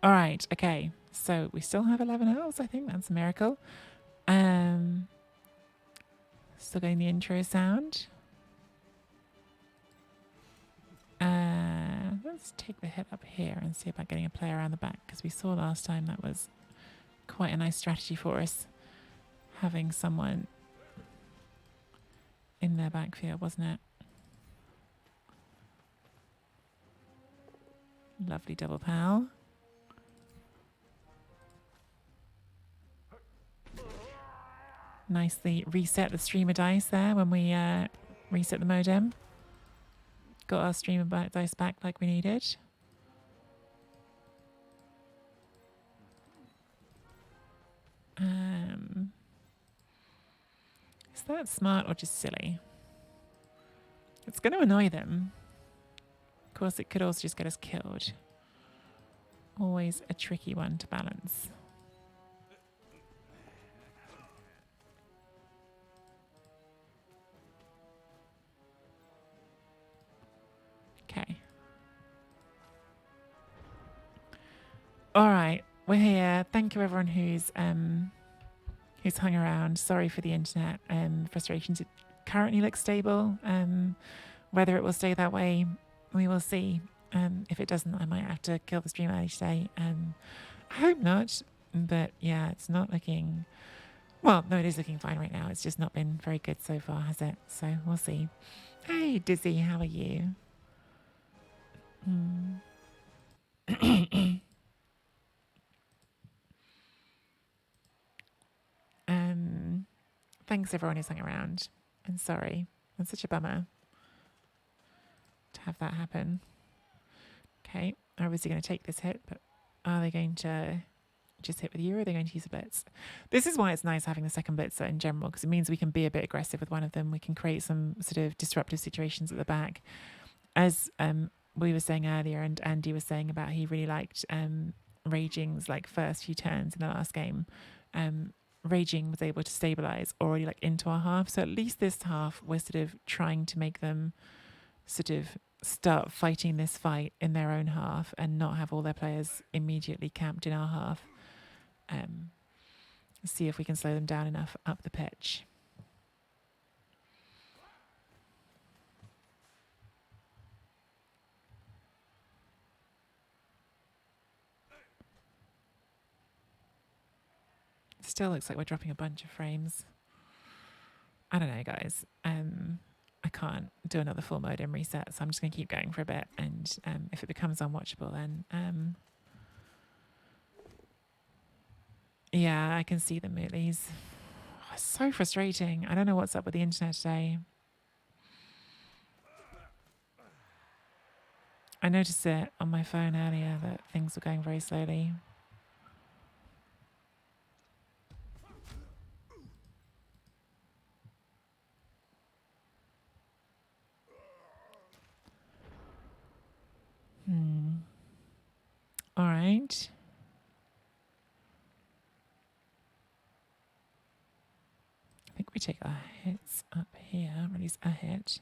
All right. Okay. So we still have 11 hours. I think that's a miracle. Still getting the intro sound. Let's take the hit up here and see about getting a player around the back, because we saw last time that was quite a nice strategy for us, having someone in their backfield, wasn't it? Lovely double pal. Nicely reset the streamer dice there when we reset the modem. Got our streamer dice back like we needed. Is that smart or just silly? It's going to annoy them. Of course, it could also just get us killed. Always a tricky one to balance. Okay. All right, we're here. Thank you everyone who's hung around. Sorry for the internet frustrations. It currently looks stable. Whether it will stay that way, we will see. If it doesn't, I might have to kill the stream early today. I hope not. But yeah, it's not looking... Well, no, it is looking fine right now. It's just not been very good so far, has it? So we'll see. Hey, Dizzy, how are you? Thanks everyone who's hung around. And sorry, it's such a bummer to have that happen. Okay, they're obviously going to take this hit, but are they going to just hit with you, or are they going to use a blitz? This is why it's nice having the second blitzer in general, because it means we can be a bit aggressive with one of them. We can create some sort of disruptive situations at the back. As we were saying earlier, and Andy was saying about he really liked Raging's like first few turns in the last game. Raging was able to stabilize already like into our half. So at least this half, we're sort of trying to make them sort of start fighting this fight in their own half and not have all their players immediately camped in our half. See if we can slow them down enough up the pitch. Still looks like we're dropping a bunch of frames. I don't know, guys. I can't do another full modem reset, so I'm just going to keep going for a bit. And if it becomes unwatchable, then yeah, I can see the moolies. Oh, it's so frustrating. I don't know what's up with the internet today. I noticed it on my phone earlier that things were going very slowly. All right. I think we take our hits up here, or at least a hit.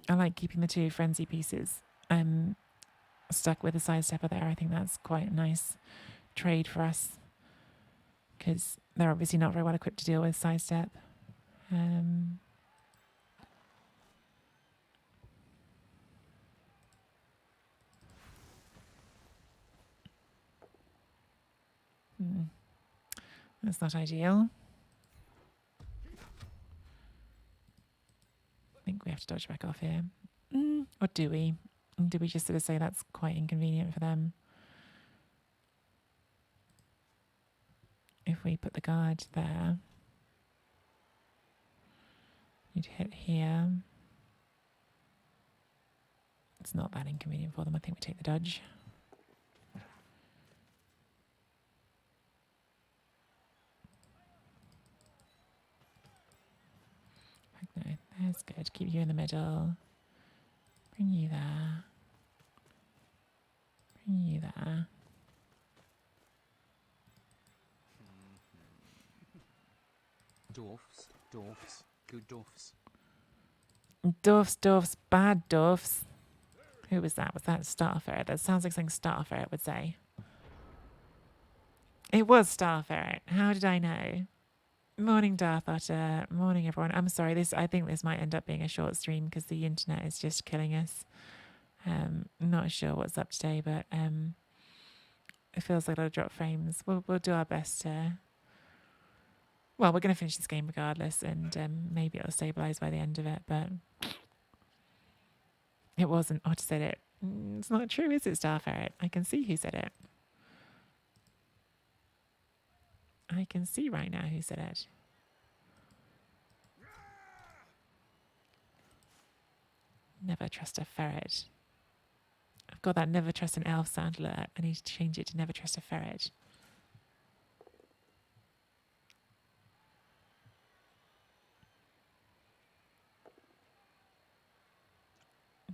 I like keeping the two frenzy pieces. I'm stuck with a sidestepper there. I think that's quite a nice trade for us, because they're obviously not very well equipped to deal with sidestep. That's not ideal. I think we have to dodge back off here. Or do we? Do we just sort of say that's quite inconvenient for them? If we put the guard there, you'd hit here. It's not that inconvenient for them. I think we take the dodge. No, that's good. Keep you in the middle. Bring you there. Dorfs, dorfs, good dorfs. Dorfs, dorfs, bad dorfs. Who was that? Was that Star Ferret? That sounds like something Star Ferret would say. It was Star Ferret. How did I know? Morning, Darth Otter. Morning, everyone. I'm sorry. I think this might end up being a short stream because the internet is just killing us. Not sure what's up today, but it feels like a lot of drop frames. We'll do our best to. Well, we're going to finish this game regardless, and maybe it'll stabilize by the end of it. But it wasn't. Otter said it. It's not true, is it, Star Ferret? I can see who said it. I can see right now who said it. Never trust a ferret. I've got that never trust an elf sound alert. I need to change it to never trust a ferret.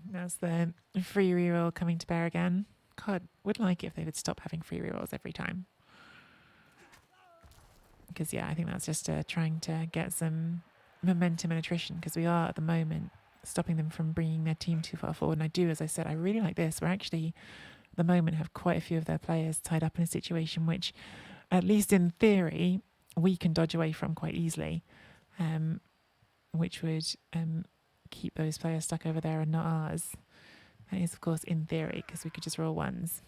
That's the free reroll coming to bear again. God, would like it if they would stop having free rerolls every time. Because, yeah, I think that's just trying to get some momentum and attrition because we are, at the moment, stopping them from bringing their team too far forward. And I do, as I said, I really like this. We're actually, at the moment, have quite a few of their players tied up in a situation which, at least in theory, we can dodge away from quite easily, which would keep those players stuck over there and not ours. That is, of course, in theory, because we could just roll ones.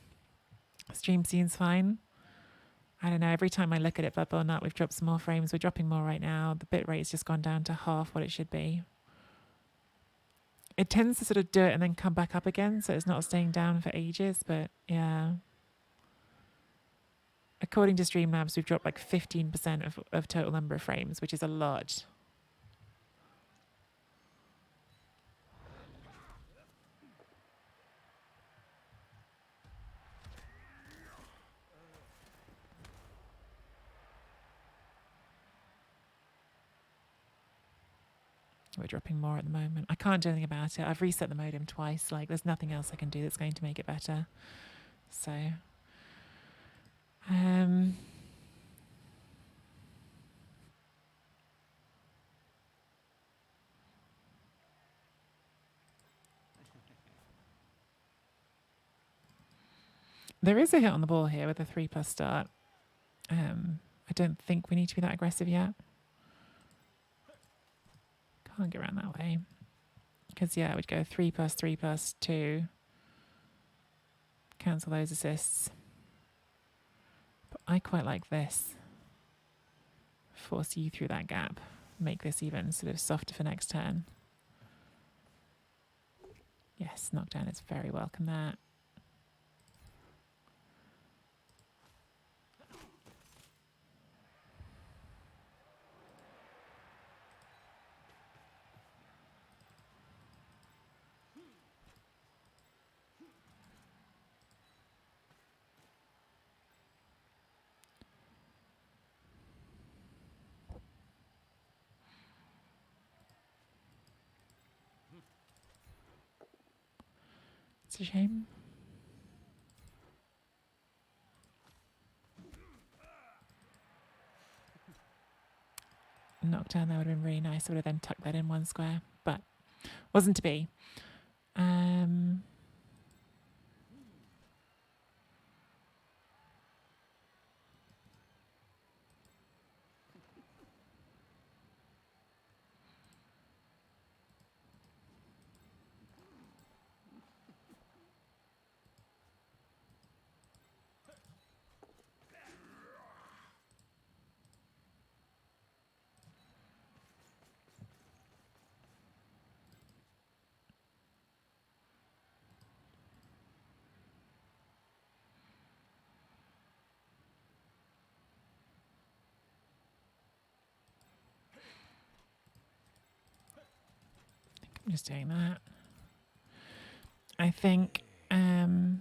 Stream scene's fine. I don't know, every time I look at it, Bloodborne Nut, we've dropped some more frames. We're dropping more right now. The bit rate's just gone down to half what it should be. It tends to sort of do it and then come back up again, so it's not staying down for ages, but yeah. According to Streamlabs, we've dropped like 15% of total number of frames, which is a lot. We're dropping more at the moment. I can't do anything about it. I've reset the modem twice. Like, there's nothing else I can do that's going to make it better. So, there is a hit on the ball here with a 3+ start. I don't think we need to be that aggressive yet. Can't get around that way. Because, yeah, it would go 3+3+2. Cancel those assists. But I quite like this. Force you through that gap. Make this even sort of softer for next turn. Yes, knockdown is very welcome there. It's a shame. Knockdown, that would have been really nice. I would have then tucked that in one square, but wasn't to be. I'm just doing that. I think okay.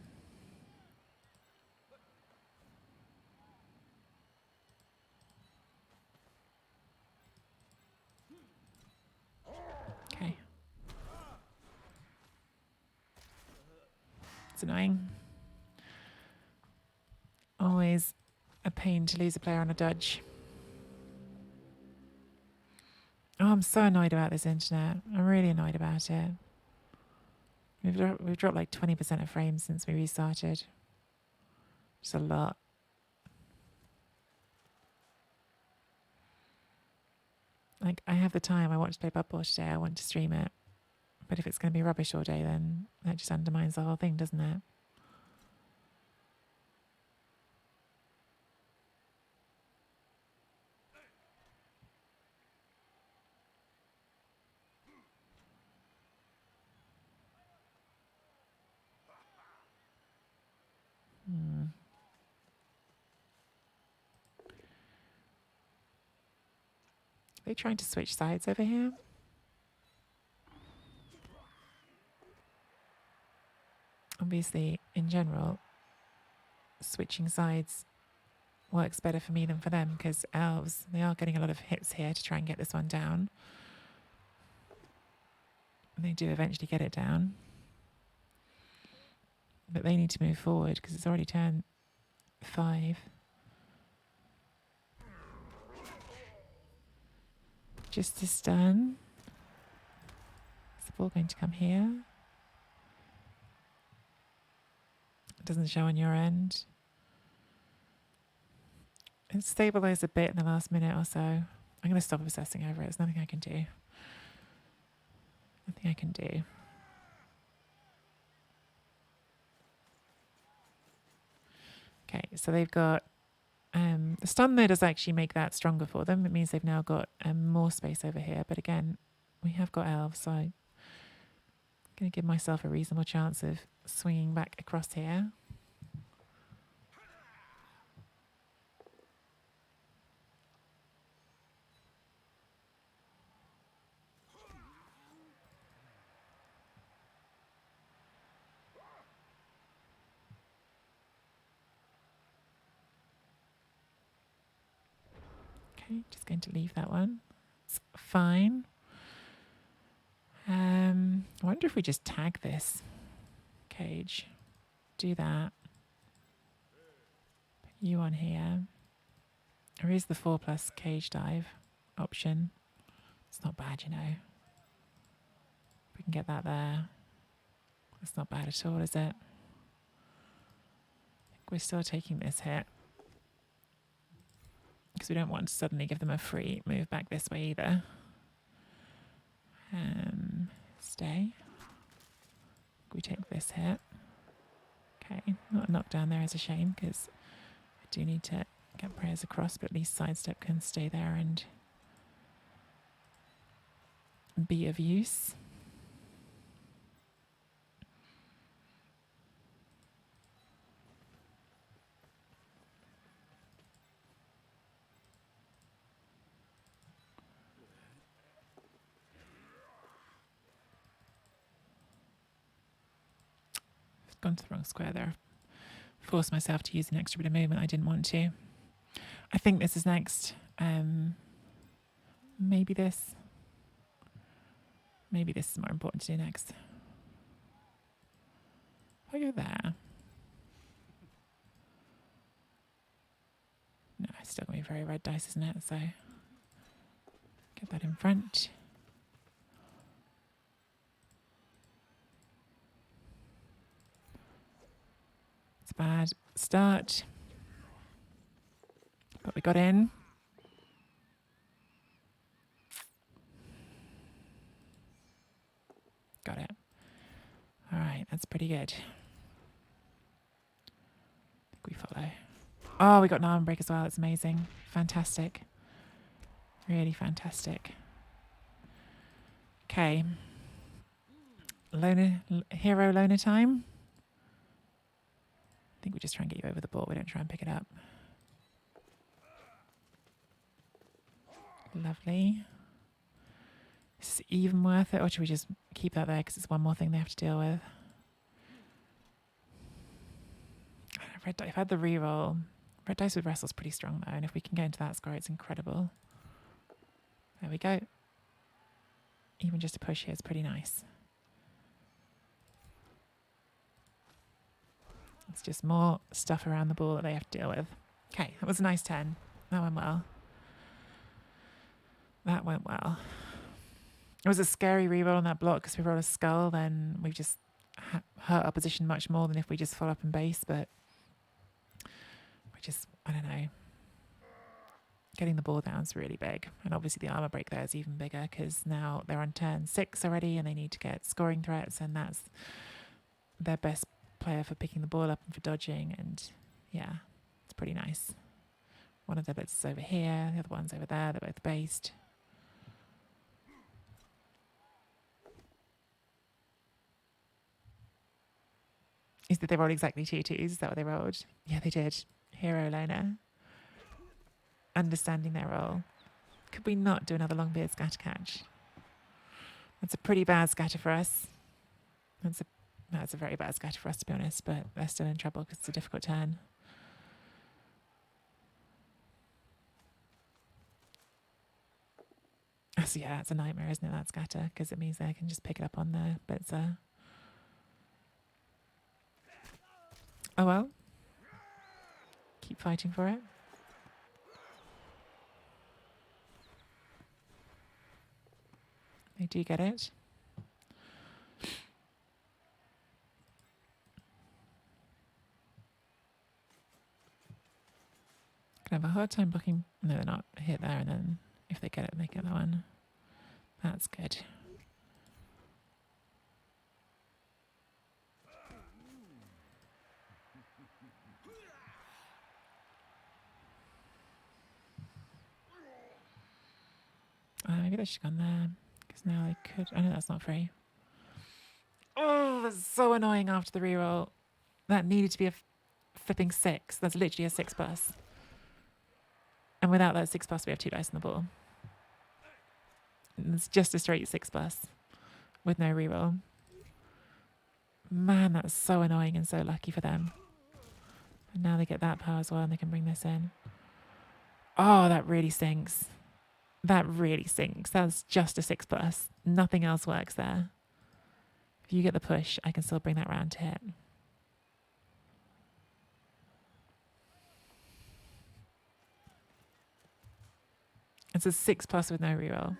It's annoying. Always a pain to lose a player on a dodge. I'm so annoyed about this internet. I'm really annoyed about it. We've dropped like 20% of frames since we restarted. It's a lot. Like, I have the time. I want to play Blood Bowl today. I want to stream it. But if it's going to be rubbish all day, then that just undermines the whole thing, doesn't it? Hmm. Are they trying to switch sides over here? Obviously, in general, switching sides works better for me than for them because elves, they are getting a lot of hits here to try and get this one down. And they do eventually get it down. But they need to move forward because it's already turn 5. Justice done. Is the ball going to come here? It doesn't show on your end. It's stabilised a bit in the last minute or so. I'm going to stop obsessing over it. There's nothing I can do. Nothing I can do. Okay, so they've got the stun there does actually make that stronger for them. It means they've now got more space over here. But again, we have got elves, so I'm going to give myself a reasonable chance of swinging back across here. Okay, just going to leave that one. It's fine. I wonder if we just tag this cage. Do that. Put you on here. There is the 4+ cage dive option. It's not bad, you know. We can get that there. It's not bad at all, is it? I think we're still taking this hit. Because we don't want to suddenly give them a free move back this way either. Stay. We take this hit. Okay, not a knockdown there is a shame because I do need to get prayers across, but at least sidestep can stay there and be of use. I've gone to the wrong square there. Forced myself to use an extra bit of movement I didn't want to. I think this is next. Maybe this. Maybe this is more important to do next. If I go there. No, it's still going to be very red dice, isn't it? So get that in front. It's a bad start. But we got in. Got it. All right, that's pretty good. I think we follow. Oh, we got an arm break as well. It's amazing. Fantastic. Really fantastic. Okay. Hero loner time. I think we just try and get you over the ball. We don't try and pick it up. Lovely. Is this even worth it, or should we just keep that there because it's one more thing they have to deal with? If I had the reroll, red dice with wrestle's pretty strong though, and if we can get into that score, it's incredible. There we go. Even just a push here is pretty nice. It's just more stuff around the ball that they have to deal with. Okay, that was a nice turn. That went well. That went well. It was a scary reroll on that block because we roll a skull, then we've just hurt our position much more than if we just follow up and base, but we just, I don't know. Getting the ball down is really big. And obviously the armor break there is even bigger because now they're on turn 6 already and they need to get scoring threats, and that's their best player for picking the ball up and for dodging, and yeah, it's pretty nice. One of their bits is over here, the other one's over there, they're both based. Is that they rolled exactly 2 2s? Is that what they rolled? Yeah, they did. Hero loner. Understanding their role. Could we not do another Longbeard scatter catch? That's a pretty bad scatter for us. That's a very bad scatter for us, to be honest, but they're still in trouble because it's a difficult turn. So yeah, it's a nightmare, isn't it, that scatter? Because it means they can just pick it up on the blitzer. Oh well. Keep fighting for it. They do get it. Gonna have a hard time blocking. No, they're not. Hit there, and then if they get it, they get that one. That's good. Maybe they should have gone there, because now they could. I know that's not free. Oh, that's so annoying after the reroll. That needed to be a flipping 6. That's literally a 6+. And without that 6+, we have 2 dice on the ball. And it's just a straight 6+ with no reroll. Man, that's so annoying and so lucky for them. And now they get that power as well, and they can bring this in. Oh, that really stinks. That really stinks. That's just a 6+. Nothing else works there. If you get the push, I can still bring that round to hit. It's a 6+ with no reroll.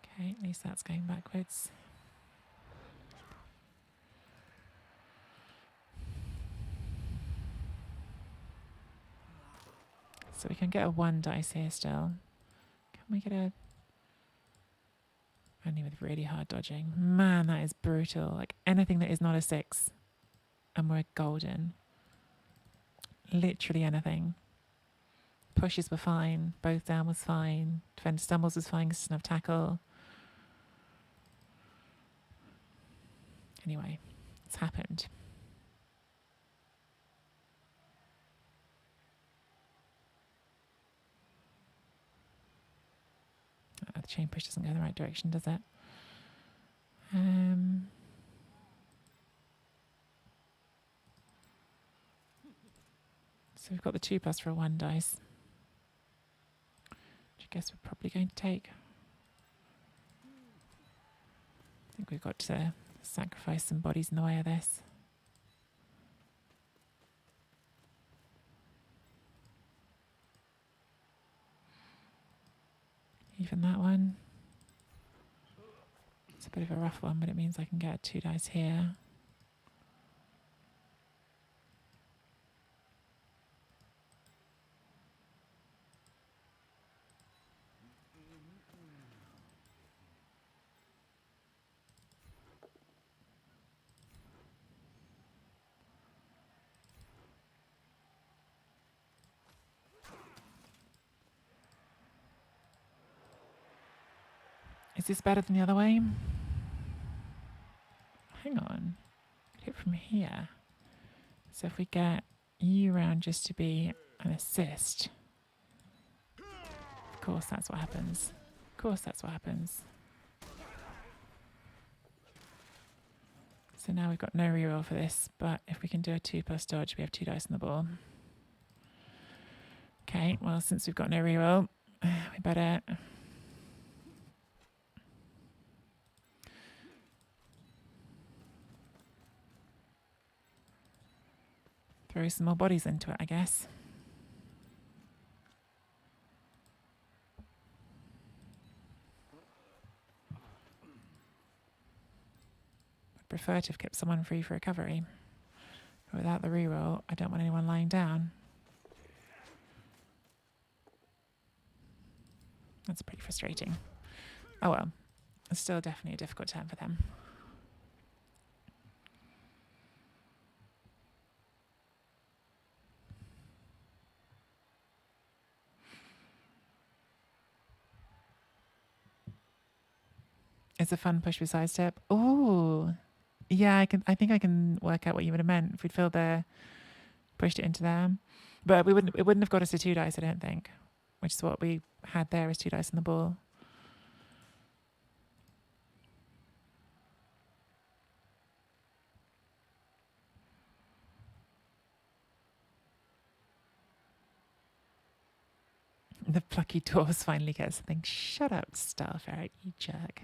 Okay, at least that's going backwards. So we can get a 1 dice here still. Can we get a... Only with really hard dodging. Man, that is brutal. Like anything that is not a 6. And we're golden. Literally anything. Pushes were fine. Both down was fine. Defender stumbles was fine because it doesn't have tackle. Anyway, it's happened. The chain push doesn't go in the right direction, does it? So we've got the 2+ for a 1 dice, which I guess we're probably going to take. I think we've got to sacrifice some bodies in the way of this. Even that one. It's a bit of a rough one, but it means I can get 2 dice here. Is this better than the other way? Hang on. Hit from here. So if we get you round just to be an assist. Of course that's what happens. Of course that's what happens. So now we've got no reroll for this, but if we can do a 2+ dodge, we have 2 dice on the ball. Okay, well, since we've got no reroll, we better... Throw some more bodies into it, I guess. I'd prefer to have kept someone free for recovery. But without the reroll, I don't want anyone lying down. That's pretty frustrating. Oh well, it's still definitely a difficult turn for them. It's a fun push with sidestep. Oh, yeah, I think I can work out what you would have meant if we'd filled there, pushed it into there. But we wouldn't. It wouldn't have got us to 2 dice, I don't think. Which is what we had there as 2 dice on the ball. The plucky dwarves finally get something. Shut up, Starfarer, you jerk.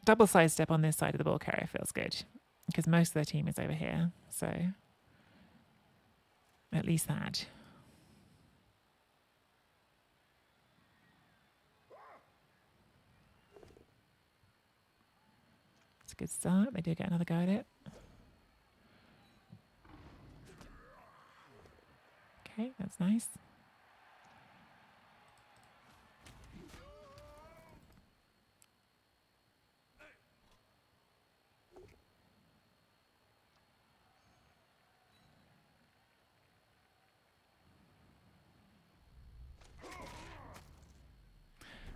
Double sidestep on this side of the ball carrier feels good because most of their team is over here. So at least that. It's a good start. They do get another go at it. Okay, that's nice.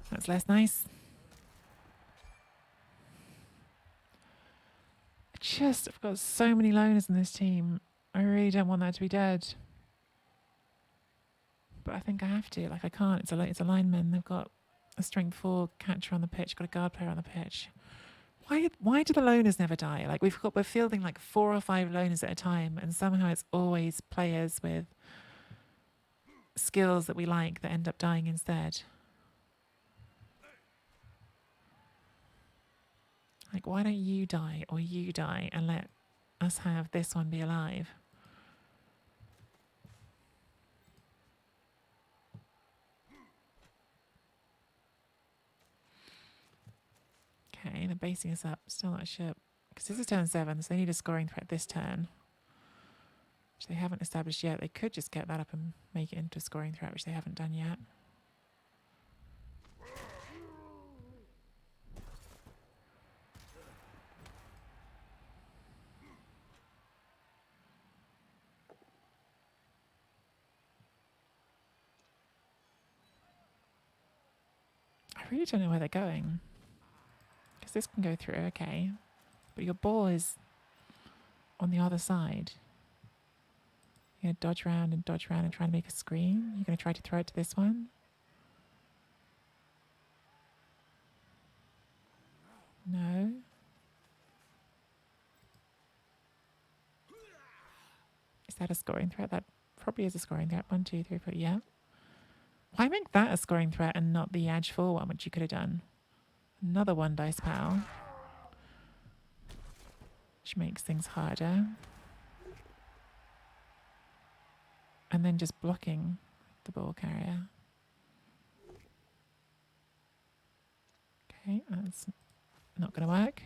That's less nice. I've got so many loners in this team. I really don't want that to be dead. But I think I have to. Like, I can't. It's a lineman. They've got a strength 4 catcher on the pitch, got a guard player on the pitch. Why do the loners never die? Like, we're fielding like 4 or 5 loners at a time, and somehow it's always players with skills that we like that end up dying instead. Like, why don't you die or you die and let us have this one be alive? Okay, they're basing us up. Still not sure. Because this is turn 7, so they need a scoring threat this turn, which they haven't established yet. They could just get that up and make it into a scoring threat, which they haven't done yet. I really don't know where they're going. Because this can go through, okay. But your ball is on the other side. You're going to dodge around and try and make a screen. You're going to try to throw it to this one. No. Is that a scoring threat? That probably is a scoring threat. 1, 2, 3, 4. Yeah. Why make that a scoring threat and not the edge 4 one, which you could have done? Another 1 dice pal. Which makes things harder. And then just blocking the ball carrier. Okay, that's not going to work.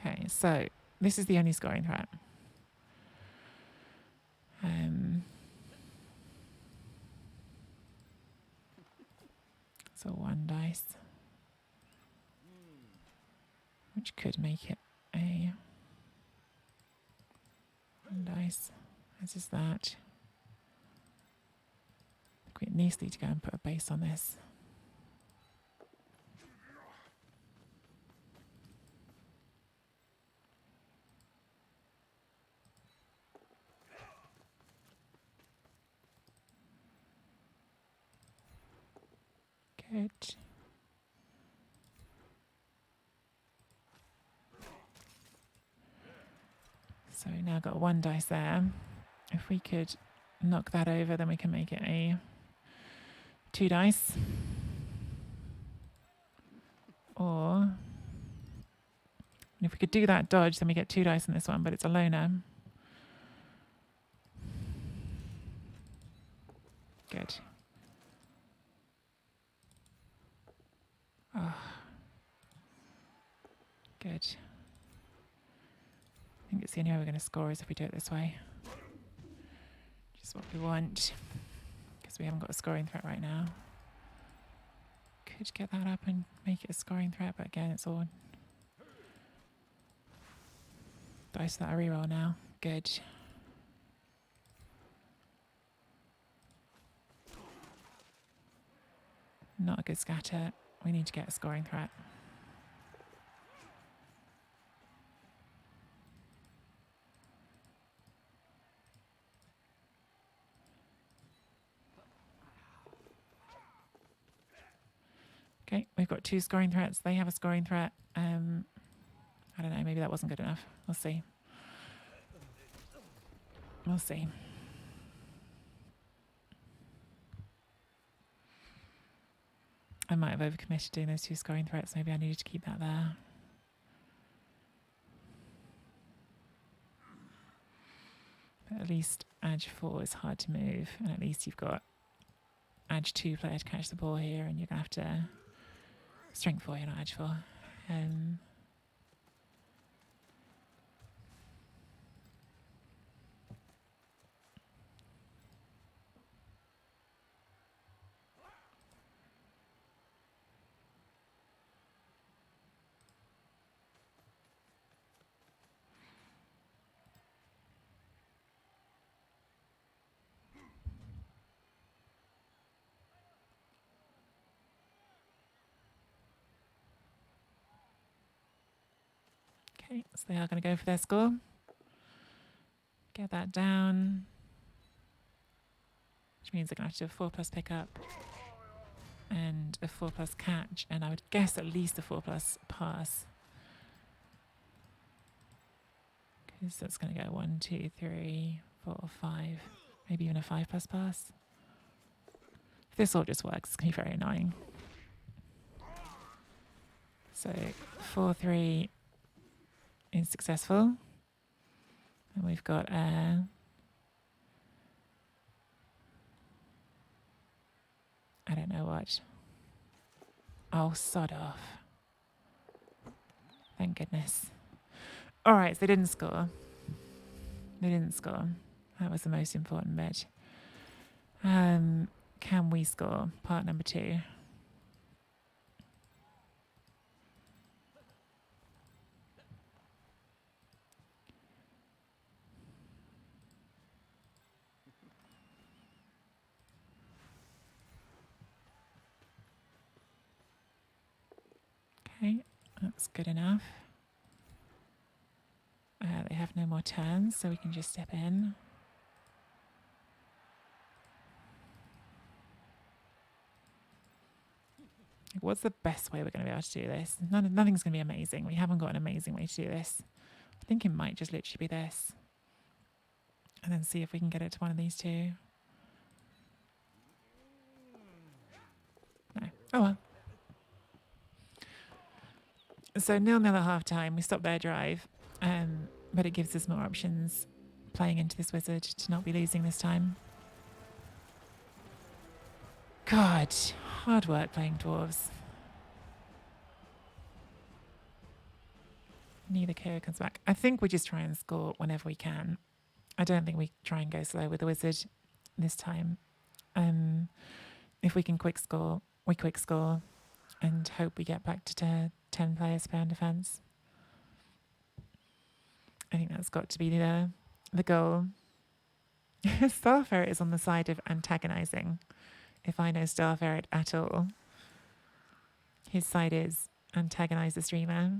Okay, so this is the only scoring threat. So 1 dice, which could make it a 1 dice. As is that. It needs to go and put a base on this. Good. I've got 1 dice there. If we could knock that over, then we can make it a 2 dice. Or if we could do that dodge, then we get 2 dice in this one, but it's a loner. Good. Oh. Good. I think it's the only way we're going to score is if we do it this way. Which is what we want. Because we haven't got a scoring threat right now. Could get that up and make it a scoring threat, but again, it's all dice that I reroll now. Good. Not a good scatter. We need to get a scoring threat. Okay, we've got 2 scoring threats. They have a scoring threat. I don't know, maybe that wasn't good enough. We'll see. We'll see. I might have overcommitted doing those 2 scoring threats. Maybe I needed to keep that there. But at least edge 4 is hard to move. And at least you've got edge 2 player to catch the ball here. And you're going to have to strength 4, you're not edge 4. Okay, so they are going to go for their score. Get that down. Which means they're going to have to do a 4+ pickup and a 4+ catch, and I would guess at least a 4+ pass. Because that's going to go 1, 2, 3, 4, 5, maybe even a 5+ pass. If this all just works, it's going to be very annoying. So 4, 3 is successful. And we've got I don't know what. Oh, sod off. Thank goodness. All right, so they didn't score. They didn't score. That was the most important bit. Can we score? Part number 2. Okay, that's good enough. They have no more turns, so we can just step in. What's the best way we're going to be able to do this? Nothing's going to be amazing. We haven't got an amazing way to do this. I think it might just literally be this. And then see if we can get it to one of these 2. No. Oh well. So 0-0 at half time. We stop their drive. But it gives us more options playing into this wizard to not be losing this time. God, hard work playing dwarves. Neither Kira comes back. I think we just try and score whenever we can. I don't think we try and go slow with the wizard this time. If we can quick score, we quick score and hope we get back to 10 players per defense. I think that's got to be the goal. Starferret is on the side of antagonizing. If I know Starferret at all, his side is antagonize the streamer.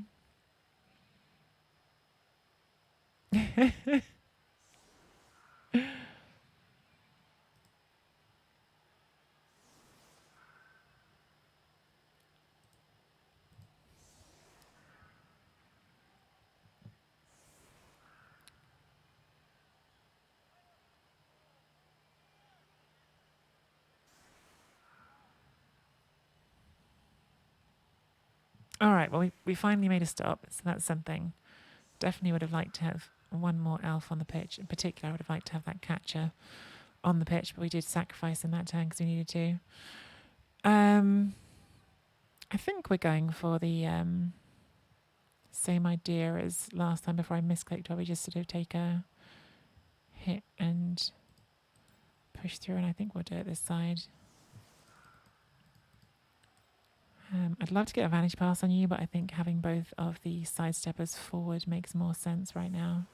All right, well, we finally made a stop, so that's something. Definitely would have liked to have one more elf on the pitch. In particular, I would have liked to have that catcher on the pitch, but we did sacrifice in that turn because we needed to. I think we're going for the same idea as last time before I misclicked, where we just sort of take a hit and push through, and I think we'll do it this side. I'd love to get a vantage pass on you, but I think having both of the sidesteppers forward makes more sense right now.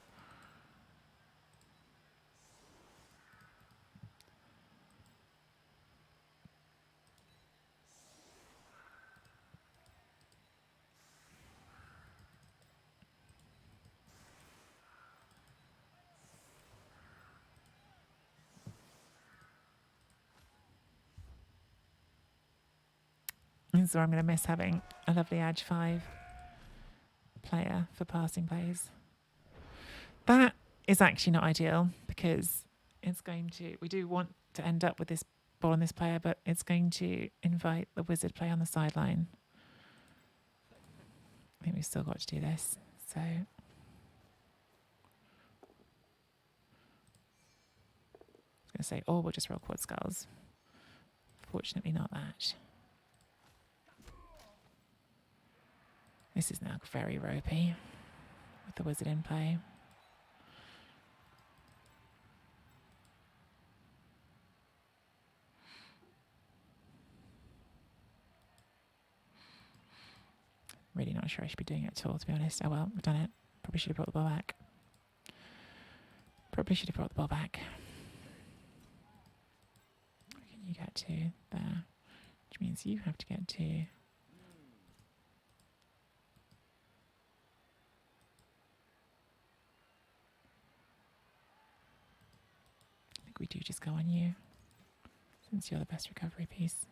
And so I'm going to miss having a lovely Edge 5 player for passing plays. That is actually not ideal because it's going to, we do want to end up with this ball on this player, but it's going to invite the wizard play on the sideline. I think we've still got to do this. So I was going to say, or we'll just roll quad skulls. Fortunately not that. This is now very ropey with the wizard in play. Really not sure I should be doing it at all, to be honest. Oh well, we've done it. Probably should have brought the ball back. Probably should have brought the ball back. What can you get to there? Which means you have to get to... I think we do just go on you, since you're the best recovery piece.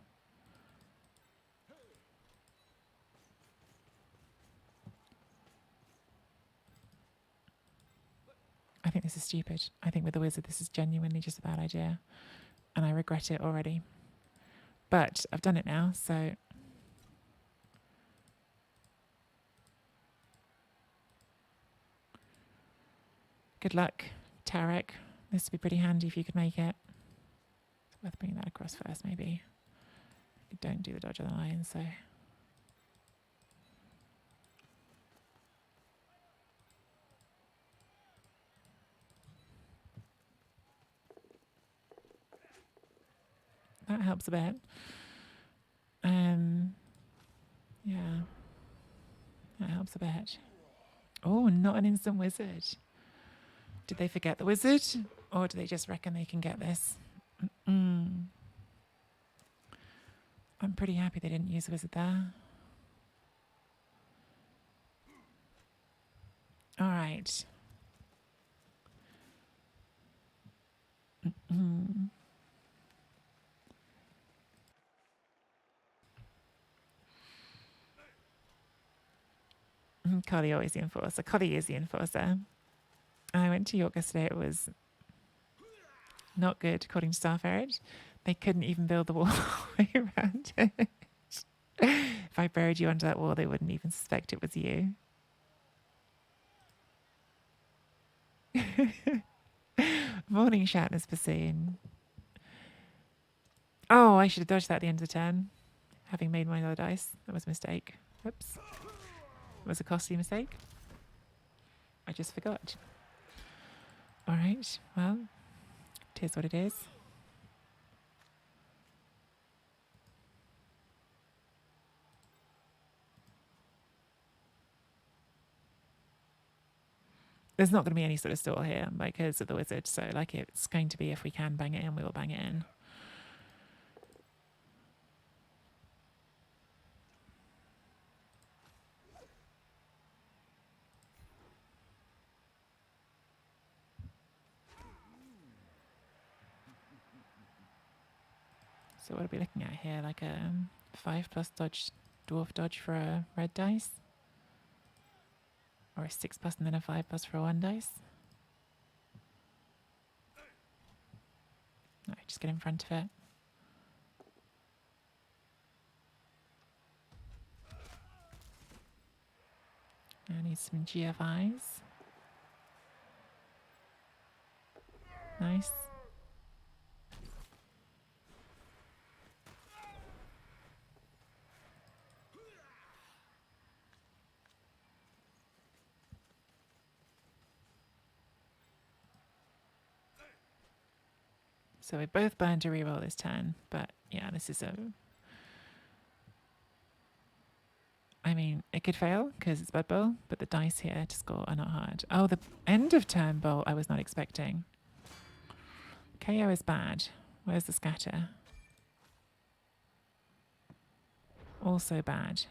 I think this is stupid. I think with the wizard this is genuinely just a bad idea. And I regret it already. But I've done it now, so... Good luck, Tarek. This would be pretty handy if you could make it. It's worth bringing that across first, maybe. You don't do the dodge on the line, so... That helps a bit. Yeah. That helps a bit. Oh, not an instant wizard. Did they forget the wizard? Or do they just reckon they can get this? I'm pretty happy they didn't use the wizard there. All right. Collie always the enforcer. Collie is the enforcer. I went to York yesterday. It was not good, according to Star Ferret. They couldn't even build the wall around it. If I buried you under that wall, they wouldn't even suspect it was you. Morning Shatner's bassoon. Oh, I should have dodged that at the end of the turn, having made my other dice. That was a mistake. Whoops. It was a costly mistake. I just forgot. All right, well, it is what it is. There's not going to be any sort of stall here because of the wizard, so like it's going to be if we can bang it in, we will bang it in. So what are we looking at here? Like a 5+ dodge, dwarf dodge for a red dice? Or a 6+ and then a 5+ for a 1 dice? No, just get in front of it. Use some GFIs. Nice. So we both burned a reroll this turn, but yeah, this is a... I mean, it could fail because it's Blood Bowl, but the dice here to score are not hard. Oh, the end of turn bowl I was not expecting. KO is bad. Where's the scatter? Also bad.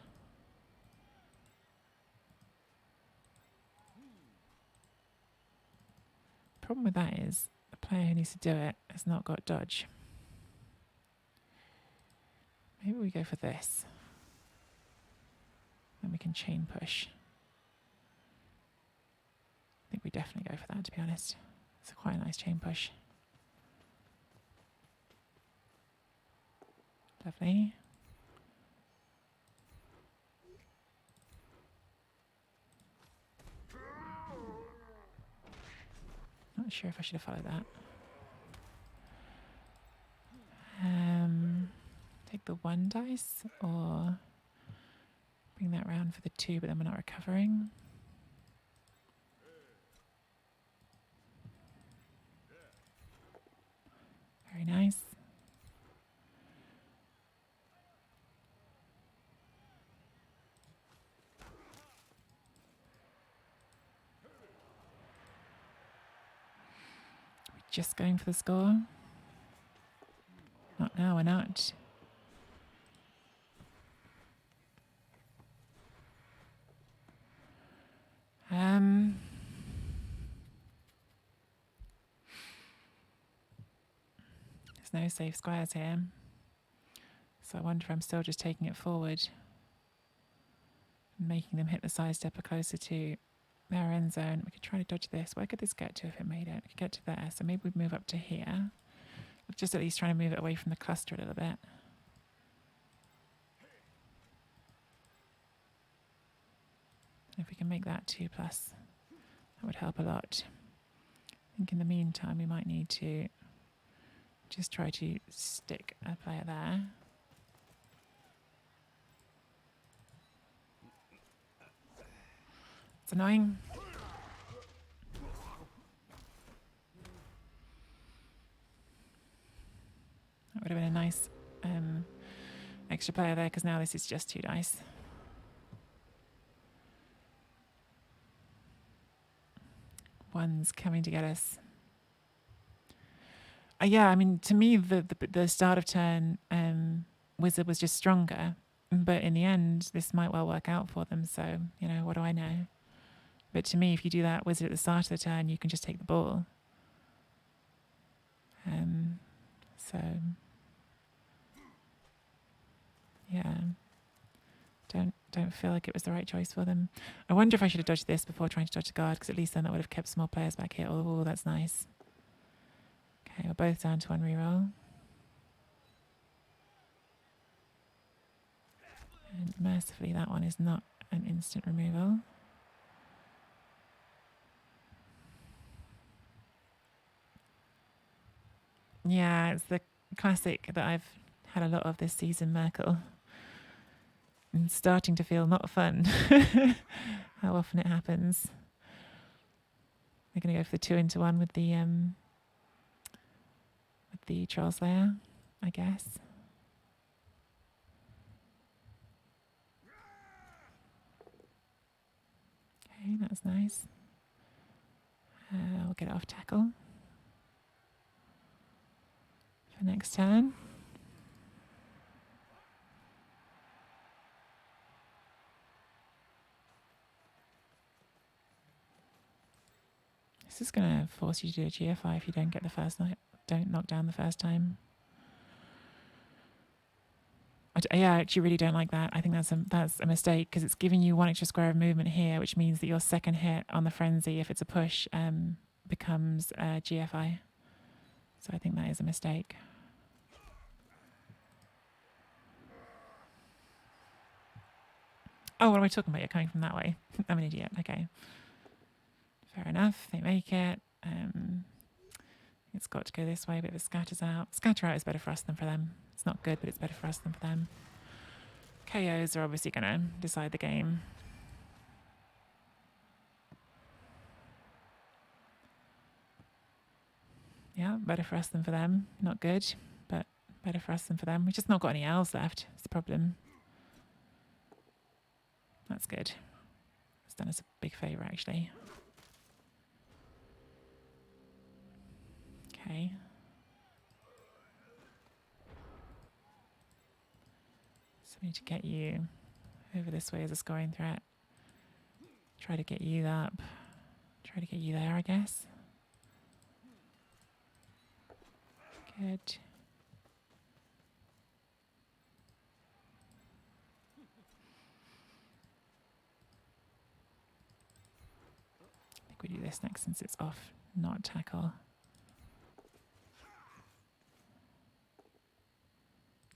Problem with that is the player who needs to do it has not got dodge. Maybe we go for this. Then we can chain push. I think we definitely go for that, to be honest. It's quite a nice chain push. Lovely. Not sure if I should have followed that. Take the 1 dice or bring that round for the 2, but then we're not recovering. Very nice. We're just going for the score. Not now, we're not. There's no safe squares here. So I wonder if I'm still just taking it forward and making them hit the side stepper closer to their end zone. We could try to dodge this. Where could this get to if it made it? We could get to there. So maybe we'd move up to here. Just at least trying to move it away from the cluster a little bit. If we can make that 2+, that would help a lot. I think in the meantime, we might need to just try to stick a player there. It's annoying. That would have been a nice extra player there, because now this is just 2 dice. One's coming to get us. Yeah, I mean, to me, the start of turn Wizard was just stronger. But in the end, this might well work out for them. So, you know, what do I know? But to me, if you do that Wizard at the start of the turn, you can just take the ball. So, yeah. Don't feel like it was the right choice for them. I wonder if I should have dodged this before trying to dodge the guard, because at least then that would have kept small players back here. Oh, that's nice. Okay, we're both down to 1 reroll. And mercifully, that one is not an instant removal. Yeah, it's the classic that I've had a lot of this season, Merkel. And starting to feel not fun. How often it happens. We're going to go for the 2-into-1 with the Troll Slayer, I guess. Okay, that's nice. We'll get it off tackle for next turn. This is going to force you to do a GFI if you don't get the first don't knock down the first time. I actually really don't like that. I think that's a mistake, because it's giving you 1 extra square of movement here, which means that your second hit on the frenzy, if it's a push, becomes a GFI. So I think that is a mistake. Oh, what am I talking about? You're coming from that way. I'm an idiot. Okay. Fair enough. They make it. It's got to go this way, but if it scatters out. Scatter out is better for us than for them. It's not good, but it's better for us than for them. KOs are obviously going to decide the game. Yeah, better for us than for them. Not good, but better for us than for them. We've just not got any elves left. It's the problem. That's good. It's done us a big favour, actually. Okay. So we need to get you over this way as a scoring threat. Try to get you up. Try to get you there, I guess. Good. I think we do this next since it's off, not tackle.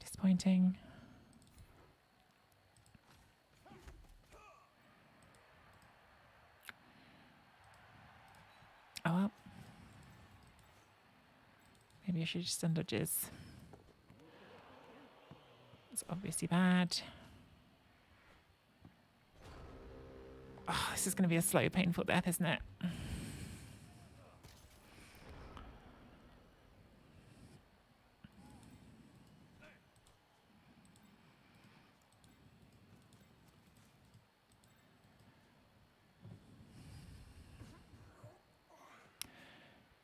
Disappointing. Oh well. Maybe I should just send dodges. It's obviously bad. Oh, this is going to be a slow, painful death, isn't it?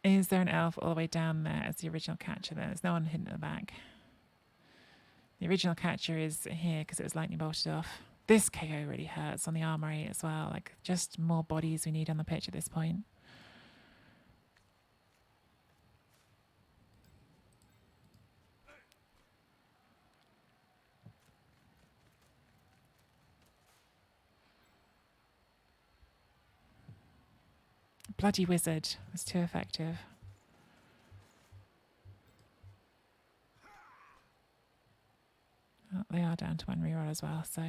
Is there an elf all the way down there as the original catcher? There's no one hidden at the back. The original catcher is here because it was lightning bolted off. This KO really hurts on the armory as well. Like, just more bodies we need on the pitch at this point. Bloody wizard was too effective. Oh, they are down to one reroll as well, so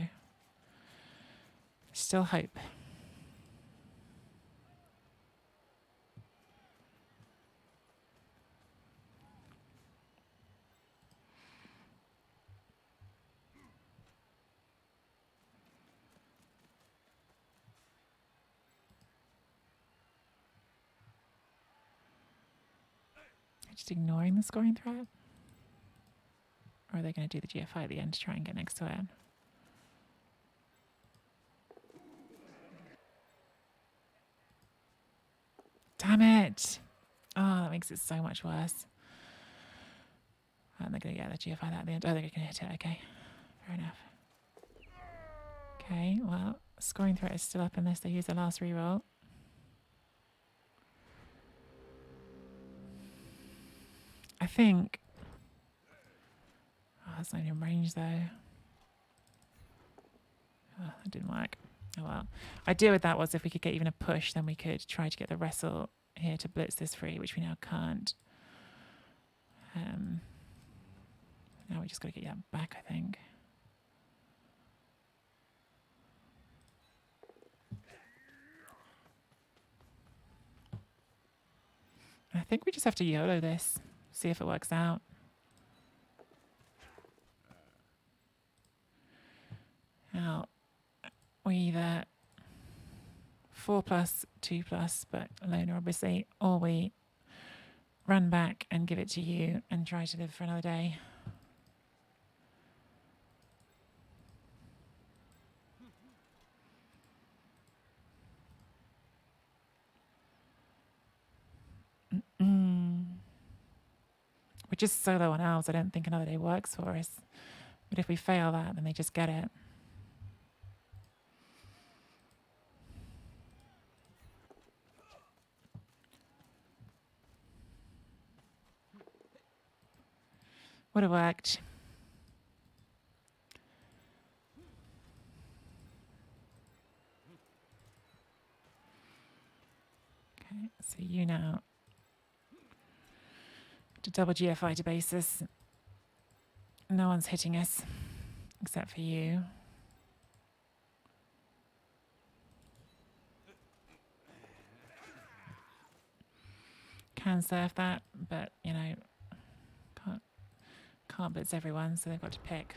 still hope. Just ignoring the scoring threat? Or are they going to do the GFI at the end to try and get next to it? Damn it! Oh, that makes it so much worse. And they're going to get the GFI that at the end. Oh, they're going to hit it. Okay. Fair enough. Okay, well, scoring threat is still up unless they use their last reroll. I think... Oh, that's not in range, though. Oh, that didn't work. Oh, well. Idea with that was if we could get even a push, then we could try to get the wrestle here to blitz this free, which we now can't. Now we just got to get that back, I think. I think we just have to YOLO this, see if it works out. Now, we either 4+, 2+, but loner obviously, or we run back and give it to you and try to live for another day. We're just so low on elves, I don't think another day works for us. But if we fail that, then they just get it. Would have worked. Okay, so you now to double GFI to basis. No one's hitting us except for you. can surf that, but you know, can't blitz everyone, so they've got to pick.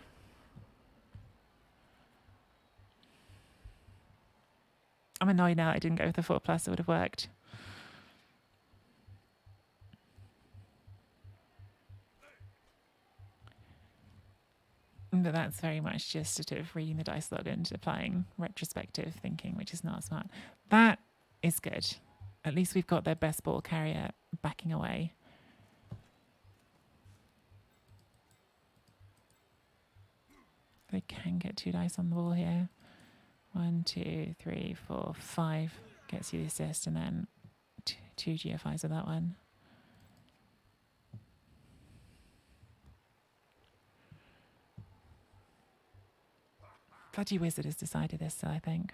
I'm annoyed now I didn't go with the 4+, it would have worked. But that's very much just sort of reading the dice log and applying retrospective thinking, which is not smart. That is good. At least we've got their best ball carrier backing away. They can get 2 dice on the ball here. 1, 2, 3, 4, 5 gets you the assist, and then 2 GFIs with that one. Bloody Wizard has decided this, so I think.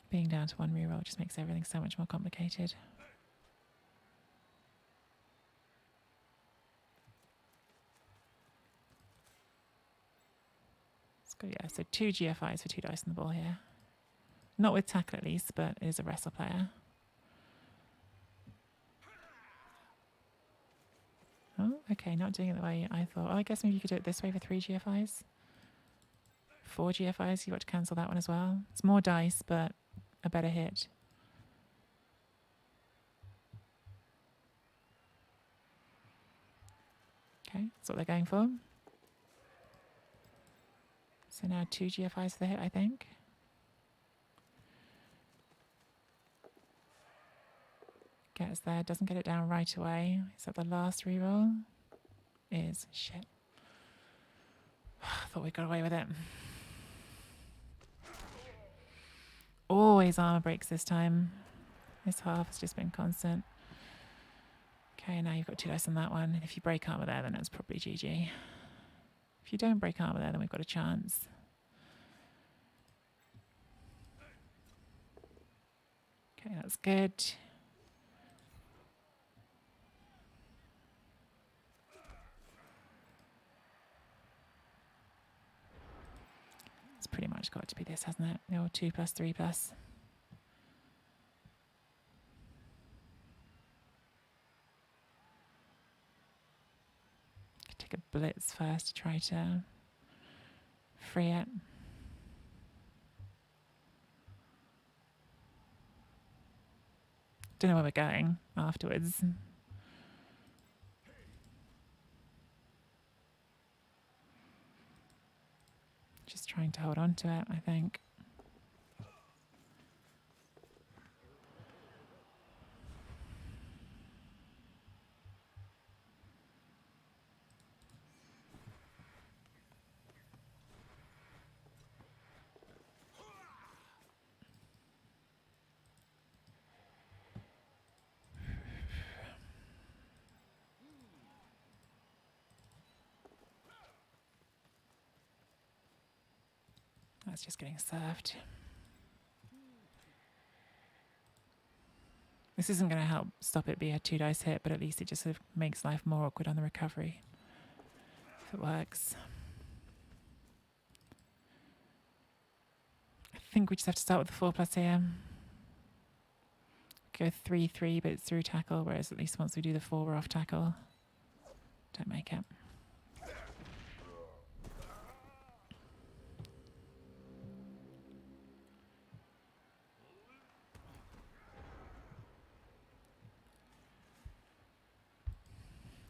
Being down to 1 reroll just makes everything so much more complicated. Let's go, yeah, so 2 GFIs for 2 dice on the ball here. Not with tackle at least, but it is a wrestle player. Oh, okay, not doing it the way I thought. Oh, I guess maybe you could do it this way for 3 GFIs. 4 GFIs, you've got to cancel that one as well. It's more dice, but a better hit. Okay, that's what they're going for. So now 2 GFIs for the hit, I think. Gets there, doesn't get it down right away. Is that the last reroll? Is shit. Thought we got away with it. Always armor breaks this time. This half has just been constant. Okay, now you've got 2 dice on that one. And if you break armor there, then it's probably GG. If you don't break armor there, then we've got a chance. Okay, that's good. It's pretty much got to be this, hasn't it? The old 2+, 3+. Take a blitz first to try to free it. Don't know where we're going afterwards. Just trying to hold on to it, I think. That's just getting served. This isn't going to help stop it be a 2 dice hit, but at least it just sort of makes life more awkward on the recovery. If it works. I think we just have to start with the 4+ here. Go 3-3, but it's through tackle, whereas at least once we do the 4, we're off tackle. Don't make it.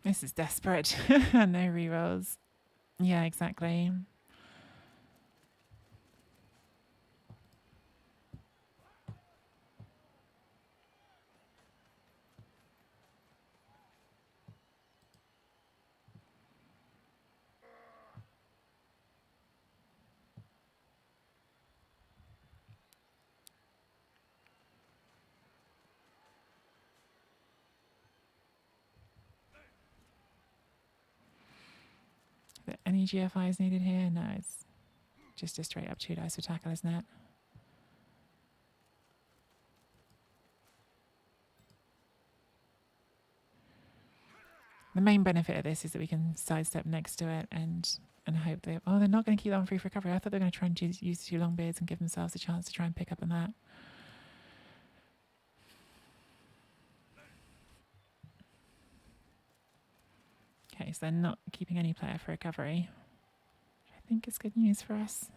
This is desperate. No rerolls. Yeah, exactly. Are there any GFIs needed here? No, it's just a straight up 2 dice for tackle, isn't it? The main benefit of this is that we can sidestep next to it and hope that, oh, they're not going to keep that on free for recovery. I thought they were going to try and use the two long beards and give themselves a chance to try and pick up on that. Okay, so they're not keeping any player for recovery, which I think is good news for us.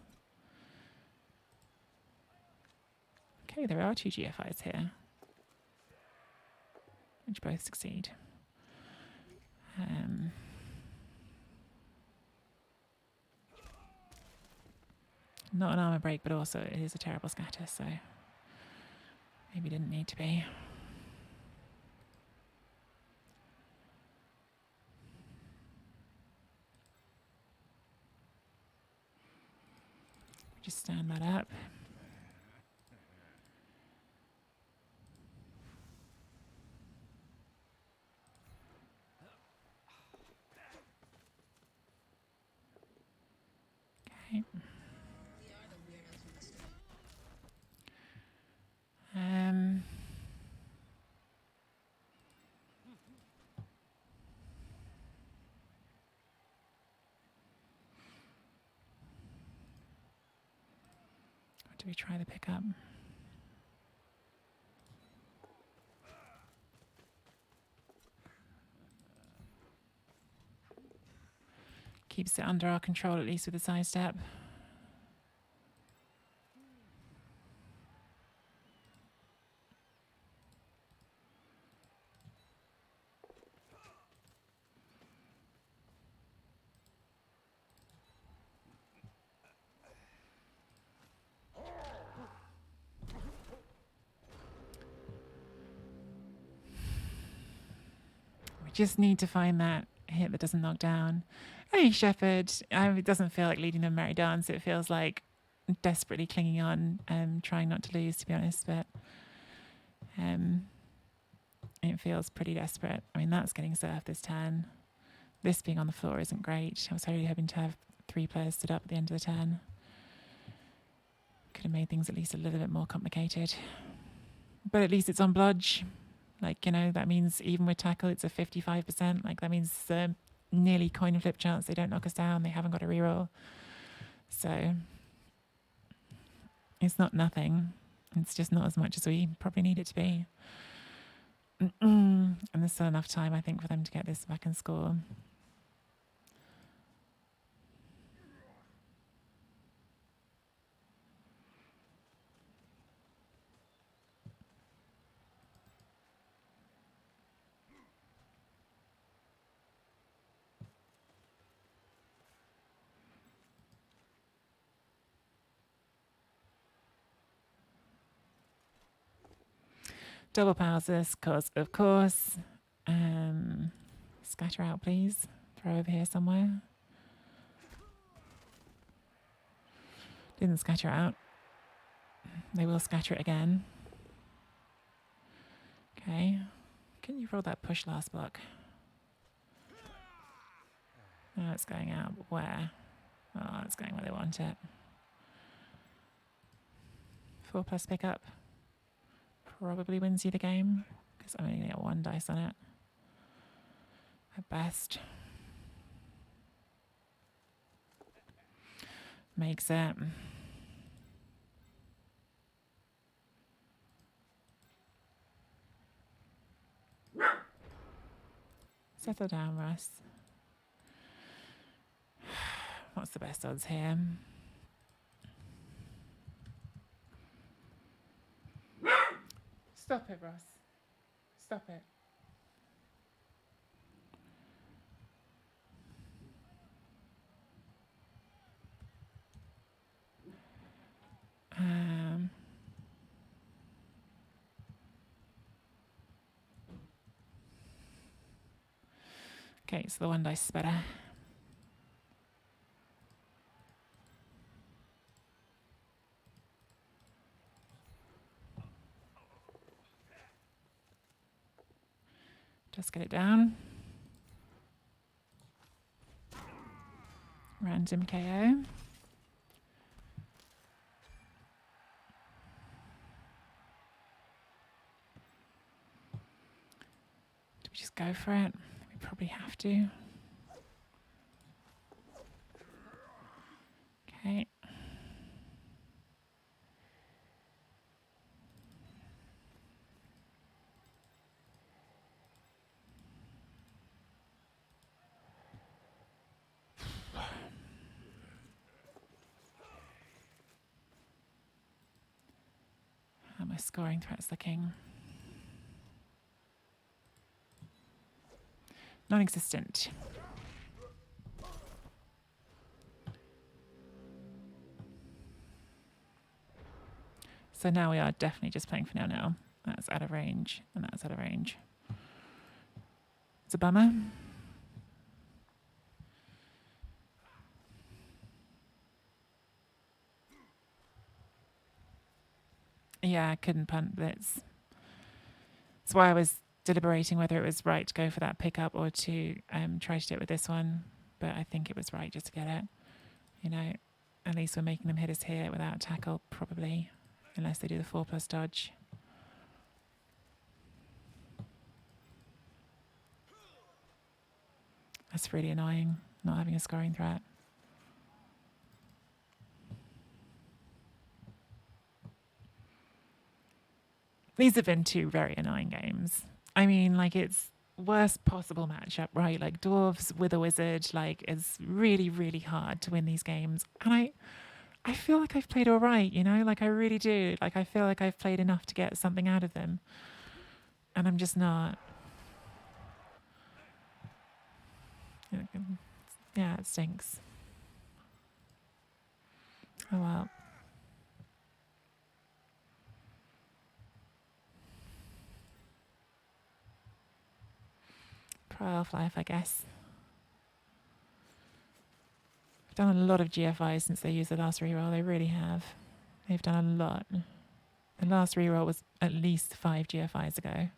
Okay, there are two GFIs here, which both succeed. Not an armor break, but also it is a terrible scatter, so maybe didn't need to be. Just stand that up. Okay. What do we try to pick up? Keeps it under our control, at least with the sidestep. We just need to find that hit that doesn't knock down. Hey, Shepherd. It doesn't feel like leading a merry dance. It feels like desperately clinging on and trying not to lose, to be honest. But it feels pretty desperate. I mean, that's getting surfed this turn. This being on the floor isn't great. I was really hoping to have 3 players stood up at the end of the turn. Could have made things at least a little bit more complicated. But at least it's on blodge. Like, you know, that means even with tackle, it's a 55%. Like, that means nearly coin flip chance they don't knock us down. They haven't got a reroll. So it's not nothing. It's just not as much as we probably need it to be. And there's still enough time, I think, for them to get this back and score. Double powers this, because, of course. Scatter out, please. Throw over here somewhere. Didn't scatter out. They will scatter it again. Okay. Can you roll that push last block? No, it's going out. But where? Oh, it's going where they want it. 4+ pickup. Probably wins you the game, because I'm only going to get 1 dice on it. At best. Makes it. Settle down, Russ. What's the best odds here? Stop it, Russ. Stop it. Okay, so the 1 dice is better. Just get it down. Random KO. Do we just go for it? We Probably have to. Okay. How are my scoring threats looking? Non-existent. So now we are definitely just playing for now. That's out of range, and that's out of range. It's a bummer. Yeah, I couldn't punt blitz. That's why I was deliberating whether it was right to go for that pickup or to try to do it with this one. But I think it was right just to get it. You know, at least we're making them hit us here without tackle, probably, unless they do the 4+ dodge. That's really annoying, not having a scoring threat. These have been two very annoying games. I mean, like, it's worst possible matchup, right? Like, dwarves with a wizard, like, it's really, really hard to win these games. And I feel like I've played all right, you know? Like, I really do. Like, I feel like I've played enough to get something out of them. And I'm just not. Yeah, it stinks. Oh, well. Pro elf life, I guess. I've done a lot of GFIs since they used the last reroll. They really have. They've done a lot. The last reroll was at least 5 GFIs ago.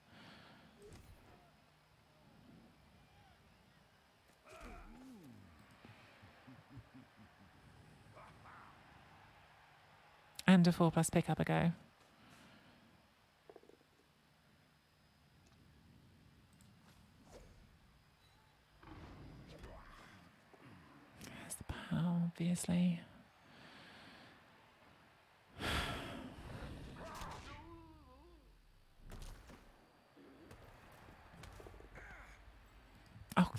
And a 4+ pickup ago. There's the POW, obviously. Oh.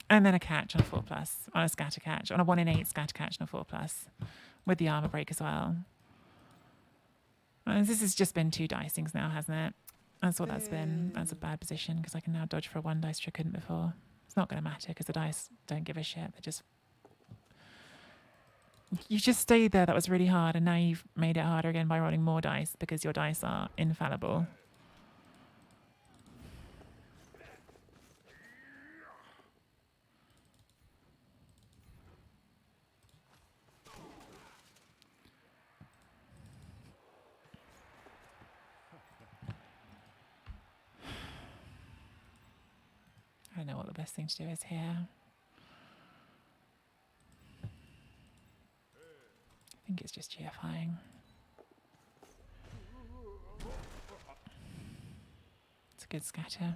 And then a catch on a 4+, on a scatter catch, on a 1 in 8 scatter catch on a 4+, with the armor break as well. This has just been 2 dicings now, hasn't it? That's what that's been. That's a bad position because I can now dodge for a 1 dice, which I couldn't before. It's not going to matter because the dice don't give a shit. They're just... You just stayed there. That was really hard. And now you've made it harder again by rolling more dice because your dice are infallible. I don't know what the best thing to do is here. I think it's just GFIing. It's a good scatter.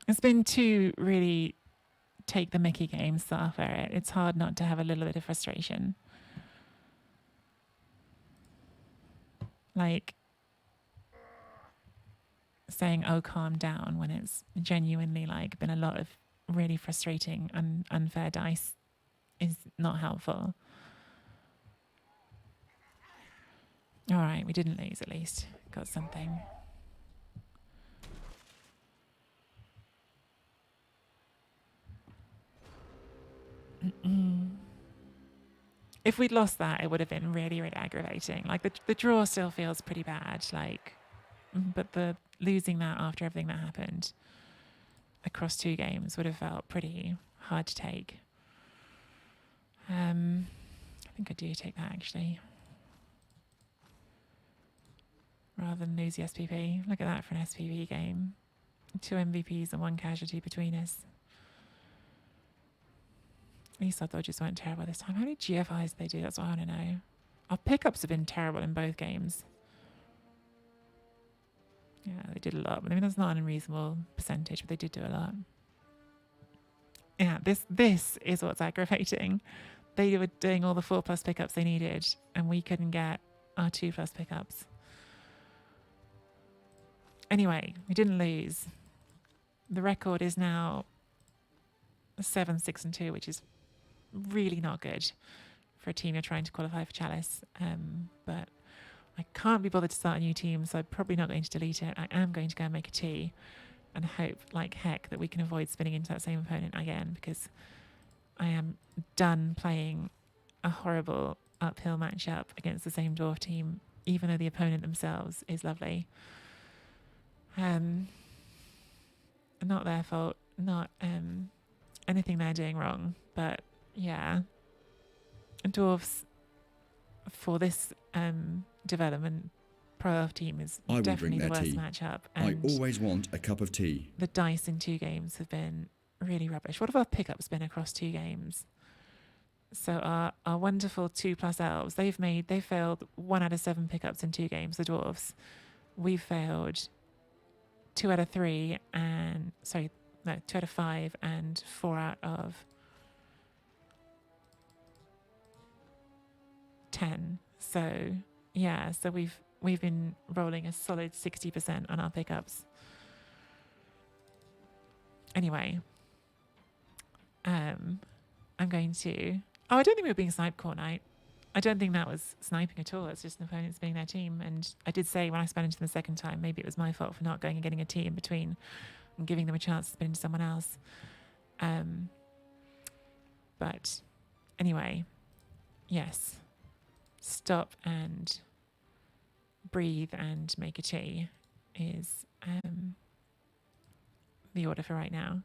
It's been 2 really take the mickey games that are fair. It's hard not to have a little bit of frustration. Like saying, oh, calm down, when it's genuinely like been a lot of really frustrating and unfair dice is not helpful. All right, we didn't lose at least. Got something. If we'd lost that, it would have been really, really aggravating. Like the draw still feels pretty bad. Like, but the losing that after everything that happened across 2 games would have felt pretty hard to take. I think I do take that actually, rather than lose the SPP. Look at that for an SPP game. 2 MVPs and 1 casualty between us. At least our dodges weren't terrible this time. How many GFIs did they do? That's what I want to know. Our pickups have been terrible in both games. Yeah, they did a lot. I mean, that's not an unreasonable percentage, but they did do a lot. Yeah, this is what's aggravating. They were doing all the 4+ pickups they needed, and we couldn't get our 2+ pickups. Anyway, we didn't lose. The record is now 7, 6, and 2, which is really not good for a team you're trying to qualify for Chalice. But I can't be bothered to start a new team, so I'm probably not going to delete it. I am going to go and make a tea and hope like heck that we can avoid spinning into that same opponent again, because I am done playing a horrible uphill matchup against the same dwarf team, even though the opponent themselves is lovely. Not their fault, not anything they're doing wrong, but yeah, dwarfs for this development pro team is definitely the worst matchup. I always want a cup of tea. The dice in 2 games have been really rubbish. What have our pickups been across 2 games? So our wonderful 2+ elves, they failed 1 out of 7 pickups in 2 games. The dwarves, we've failed 2 out of 3 and 2 out of 5 and 4 out of 10. So yeah, so we've been rolling a solid 60% on our pickups. Anyway, I'm going to. Oh, I don't think we were being sniped, Cornite. I don't think that was sniping at all. It's just an opponent spinning their team. And I did say when I spun into them the second time, maybe it was my fault for not going and getting a tea in between and giving them a chance to spin into someone else. But anyway, yes. Stop and breathe and make a tea is the order for right now.